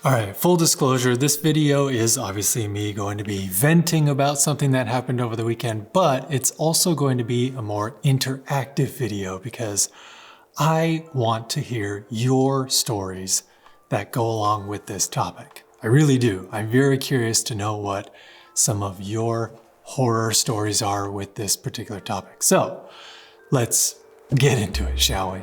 All right, full disclosure, this video is obviously me going to be venting about something that happened over the weekend, but it's also going to be a more interactive video because I want to hear your stories that go along with this topic. I really do. I'm very curious to know what some of your horror stories are with this particular topic. So let's get into it, shall we?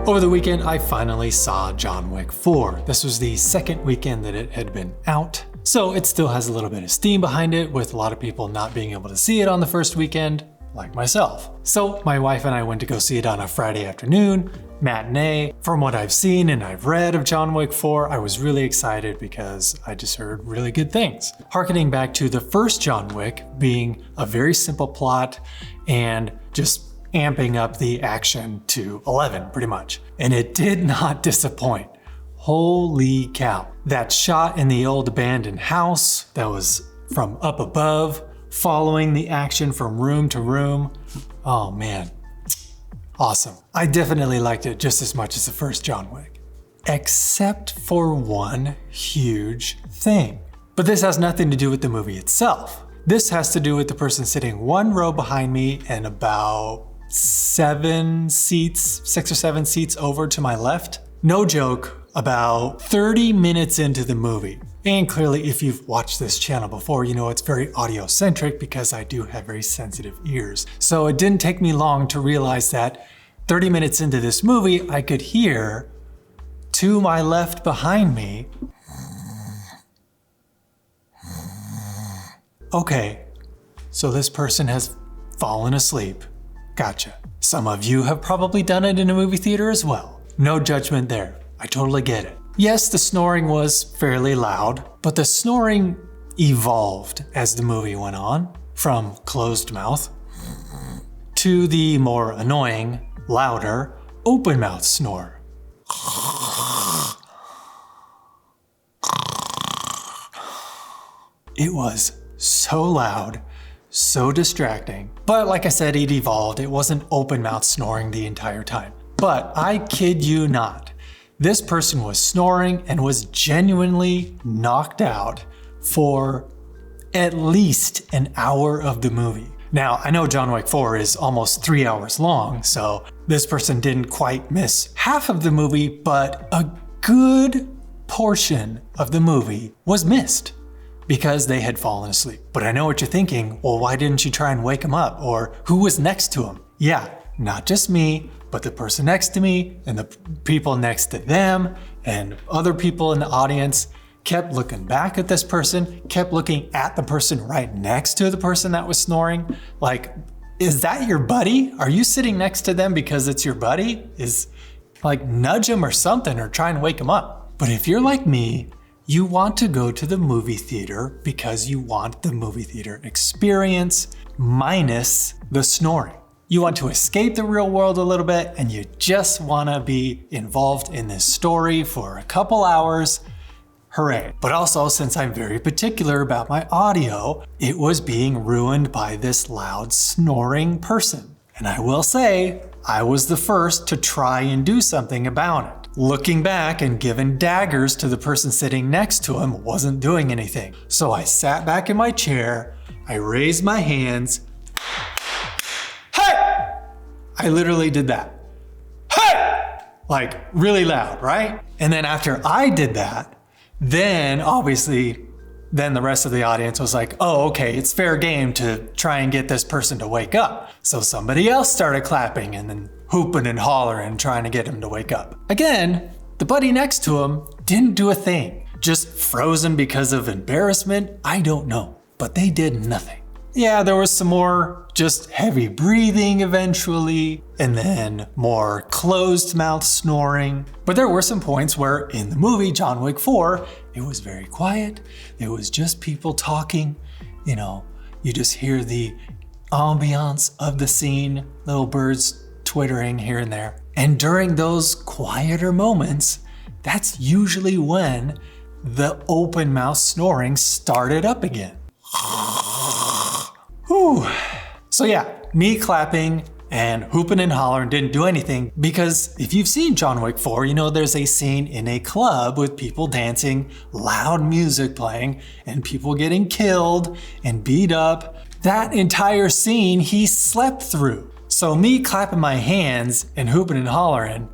Over the weekend, I finally saw John Wick 4. This was the second weekend that it had been out, so it still has a little bit of steam behind it, with a lot of people not being able to see it on the first weekend, like myself. So my wife and I went to go see it on a Friday afternoon, matinee. From what I've seen and I've read of John Wick 4, I was really excited because I just heard really good things. Harkening back to the first John Wick being a very simple plot and just amping up the action to 11 pretty much. And it did not disappoint. Holy cow. That shot in the old abandoned house that was from up above, following the action from room to room. Oh man, awesome. I definitely liked it just as much as the first John Wick, except for one huge thing. But this has nothing to do with the movie itself. This has to do with the person sitting one row behind me and about 6 or 7 seats over to my left. No joke, about 30 minutes into the movie. And clearly, if you've watched this channel before, you know it's very audio centric because I do have very sensitive ears. So it didn't take me long to realize that 30 minutes into this movie, I could hear to my left behind me, okay, so this person has fallen asleep. Gotcha. Some of you have probably done it in a movie theater as well. No judgment there. I totally get it. Yes, the snoring was fairly loud, but the snoring evolved as the movie went on, from closed mouth to the more annoying, louder, open mouth snore. It was so loud, so distracting. But like I said, it evolved. It wasn't open mouth snoring the entire time. But I kid you not, this person was snoring and was genuinely knocked out for at least an hour of the movie. Now, I know John Wick 4 is almost 3 hours long, so this person didn't quite miss half of the movie, but a good portion of the movie was missed because they had fallen asleep. But I know what you're thinking, well, why didn't you try and wake him up? Or who was next to him? Yeah, not just me, but the person next to me and the people next to them and other people in the audience kept looking back at this person, kept looking at the person right next to the person that was snoring. Like, is that your buddy? Are you sitting next to them because it's your buddy? Like, nudge him or something or try and wake him up. But if you're like me, you want to go to the movie theater because you want the movie theater experience minus the snoring. You want to escape the real world a little bit and you just want to be involved in this story for a couple hours. Hooray. But also, since I'm very particular about my audio, it was being ruined by this loud snoring person. And I will say, I was the first to try and do something about it. Looking back and giving daggers to the person sitting next to him wasn't doing anything. So I sat back in my chair, I raised my hands. Hey! I literally did that. Hey! Like really loud, right? And then after I did that, then obviously, then the rest of the audience was like, oh, okay, it's fair game to try and get this person to wake up. So somebody else started clapping and then hooping and hollering, trying to get him to wake up. Again, the buddy next to him didn't do a thing. Just frozen because of embarrassment? I don't know, but they did nothing. Yeah, there was some more just heavy breathing eventually, and then more closed mouth snoring. But there were some points where in the movie, John Wick 4, it was very quiet. It was just people talking. You know, you just hear the ambiance of the scene, little birds twittering here and there. And during those quieter moments, that's usually when the open mouth snoring started up again. Whew. So yeah, me clapping and hooping and hollering didn't do anything, because if you've seen John Wick 4, you know there's a scene in a club with people dancing, loud music playing, and people getting killed and beat up. That entire scene he slept through. So me clapping my hands and hooping and hollering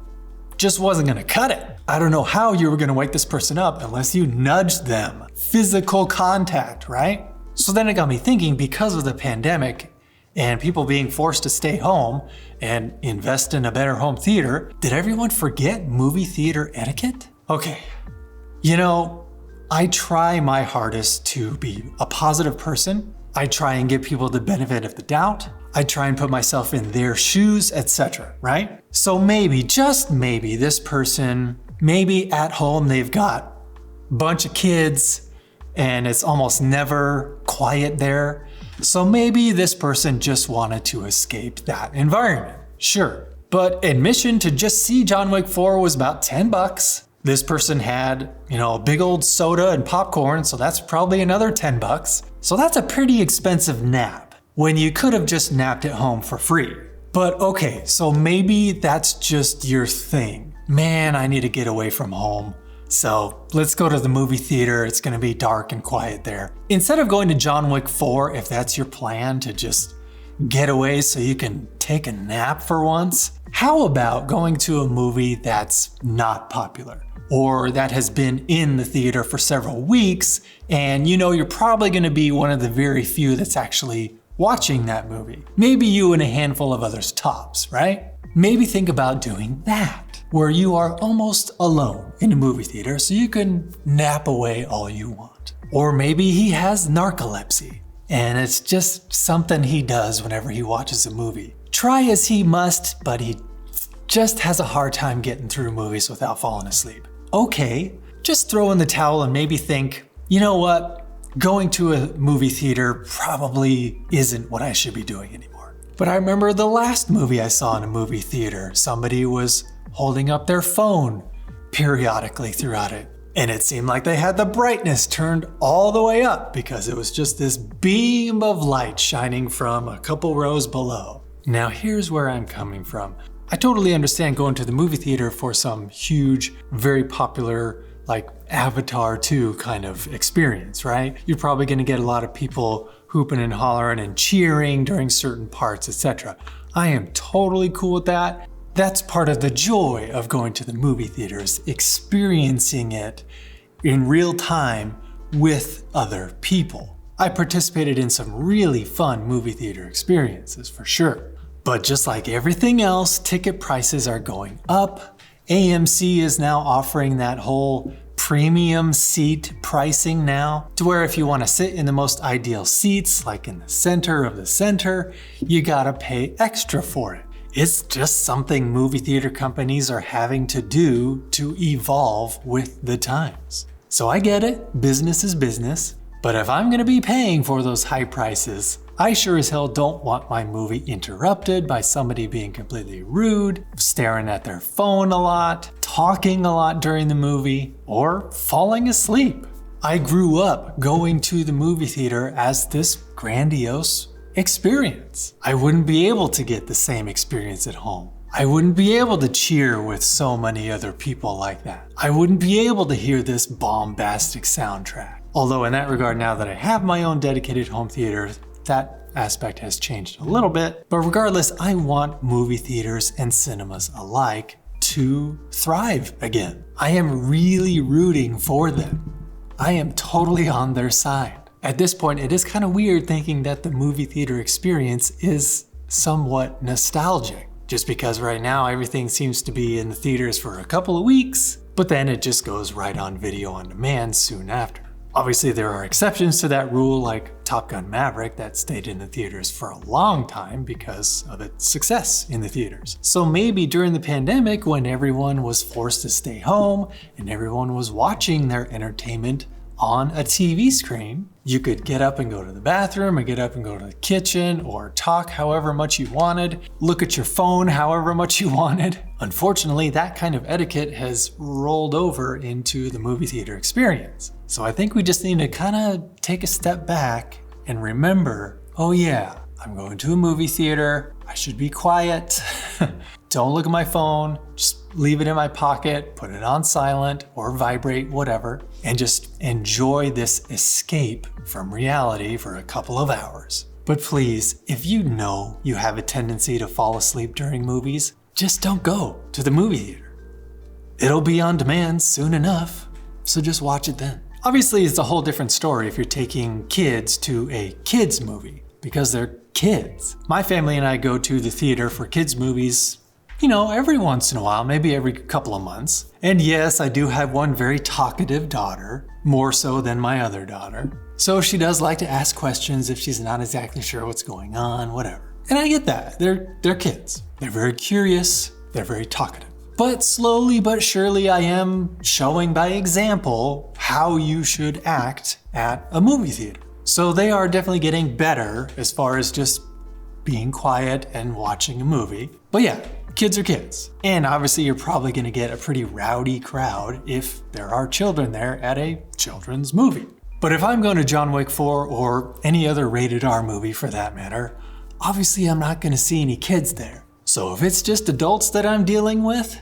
just wasn't gonna cut it. I don't know how you were gonna wake this person up unless you nudged them. Physical contact, right? So then it got me thinking, because of the pandemic and people being forced to stay home and invest in a better home theater, did everyone forget movie theater etiquette? Okay, you know, I try my hardest to be a positive person. I try and give people the benefit of the doubt. I try and put myself in their shoes, etc., right? So maybe, just maybe, this person, maybe at home they've got a bunch of kids and it's almost never quiet there. So maybe this person just wanted to escape that environment. Sure. But admission to just see John Wick 4 was about $10. This person had, a big old soda and popcorn, so that's probably another $10. So that's a pretty expensive nap, when you could have just napped at home for free. But okay, so maybe that's just your thing. Man, I need to get away from home. So let's go to the movie theater. It's gonna be dark and quiet there. Instead of going to John Wick 4, if that's your plan to just get away so you can take a nap for once, how about going to a movie that's not popular, or that has been in the theater for several weeks and you're probably gonna be one of the very few that's actually watching that movie. Maybe you and a handful of others tops, right? Maybe think about doing that, where you are almost alone in a movie theater so you can nap away all you want. Or maybe he has narcolepsy and it's just something he does whenever he watches a movie. Try as he must, but he just has a hard time getting through movies without falling asleep. Okay, just throw in the towel and maybe think, you know what? Going to a movie theater probably isn't what I should be doing anymore. But I remember the last movie I saw in a movie theater, somebody was holding up their phone periodically throughout it. And it seemed like they had the brightness turned all the way up because it was just this beam of light shining from a couple rows below. Now here's where I'm coming from. I totally understand going to the movie theater for some huge, very popular, like Avatar 2 kind of experience, right? You're probably gonna get a lot of people hooping and hollering and cheering during certain parts, etc. I am totally cool with that. That's part of the joy of going to the movie theaters, experiencing it in real time with other people. I participated in some really fun movie theater experiences for sure. But just like everything else, ticket prices are going up. AMC is now offering that whole premium seat pricing now, to where if you want to sit in the most ideal seats, like in the center of the center, you gotta pay extra for it. It's just something movie theater companies are having to do to evolve with the times. So I get it, business is business, but if I'm gonna be paying for those high prices, I sure as hell don't want my movie interrupted by somebody being completely rude, staring at their phone a lot, talking a lot during the movie, or falling asleep. I grew up going to the movie theater as this grandiose experience. I wouldn't be able to get the same experience at home. I wouldn't be able to cheer with so many other people like that. I wouldn't be able to hear this bombastic soundtrack. Although in that regard, now that I have my own dedicated home theater, that aspect has changed a little bit. But regardless, I want movie theaters and cinemas alike to thrive again. I am really rooting for them. I am totally on their side. At this point, it is kind of weird thinking that the movie theater experience is somewhat nostalgic, just because right now everything seems to be in the theaters for a couple of weeks, but then it just goes right on video on demand soon after. Obviously, there are exceptions to that rule, like Top Gun Maverick, that stayed in the theaters for a long time because of its success in the theaters. So maybe during the pandemic, when everyone was forced to stay home and everyone was watching their entertainment on a TV screen, you could get up and go to the bathroom, or get up and go to the kitchen, or talk however much you wanted, look at your phone however much you wanted. Unfortunately, that kind of etiquette has rolled over into the movie theater experience. So I think we just need to kind of take a step back and remember, oh yeah, I'm going to a movie theater. I should be quiet. Don't look at my phone. Just leave it in my pocket, put it on silent or vibrate, whatever, and just enjoy this escape from reality for a couple of hours. But please, if you know you have a tendency to fall asleep during movies, just don't go to the movie theater. It'll be on demand soon enough, so just watch it then. Obviously, it's a whole different story if you're taking kids to a kids movie, because they're kids. My family and I go to the theater for kids movies, every once in a while, maybe every couple of months. And yes, I do have one very talkative daughter, more so than my other daughter. So she does like to ask questions if she's not exactly sure what's going on, whatever. And I get that. They're kids. They're very curious. They're very talkative. But slowly but surely I am showing by example how you should act at a movie theater. So they are definitely getting better as far as just being quiet and watching a movie. But yeah, kids are kids. And obviously you're probably gonna get a pretty rowdy crowd if there are children there at a children's movie. But if I'm going to John Wick 4 or any other rated R movie for that matter, obviously I'm not gonna see any kids there. So if it's just adults that I'm dealing with,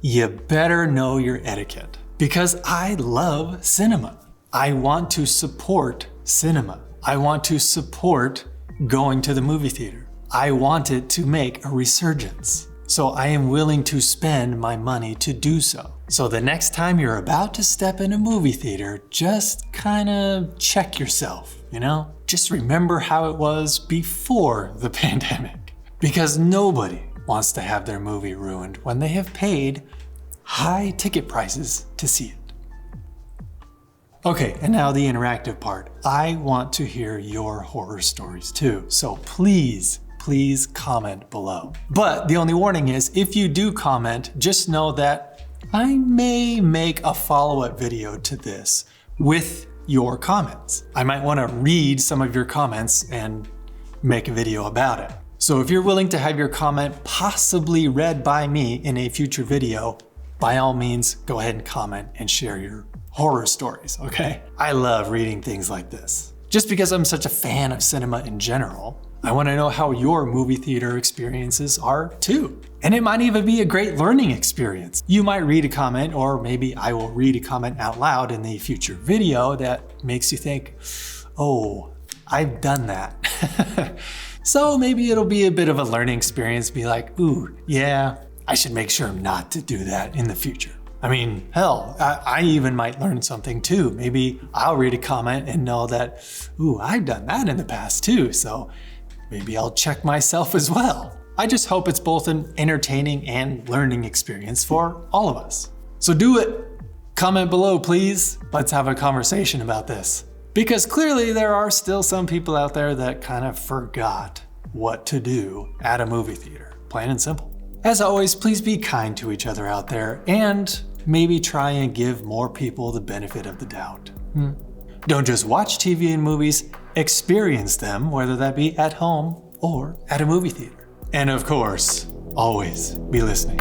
you better know your etiquette. Because I love cinema. I want to support cinema. I want to support going to the movie theater. I want it to make a resurgence. So I am willing to spend my money to do so. So the next time you're about to step in a movie theater, just kind of check yourself, Just remember how it was before the pandemic. Because nobody wants to have their movie ruined when they have paid high ticket prices to see it. Okay, and now the interactive part. I want to hear your horror stories too, so please comment below. But the only warning is, if you do comment, just know that I may make a follow-up video to this with your comments. I might want to read some of your comments and make a video about it. So if you're willing to have your comment possibly read by me in a future video, by all means, go ahead and comment and share your horror stories, okay? I love reading things like this. Just because I'm such a fan of cinema in general, I want to know how your movie theater experiences are too. And it might even be a great learning experience. You might read a comment, or maybe I will read a comment out loud in the future video that makes you think, oh, I've done that. So maybe it'll be a bit of a learning experience, be like, ooh, yeah, I should make sure not to do that in the future. I mean, hell, I even might learn something too. Maybe I'll read a comment and know that, ooh, I've done that in the past too. So maybe I'll check myself as well. I just hope it's both an entertaining and learning experience for all of us. So do it. Comment below, please. Let's have a conversation about this. Because clearly there are still some people out there that kind of forgot what to do at a movie theater, plain and simple. As always, please be kind to each other out there and maybe try and give more people the benefit of the doubt. Don't just watch TV and movies, experience them, whether that be at home or at a movie theater. And of course, always be listening.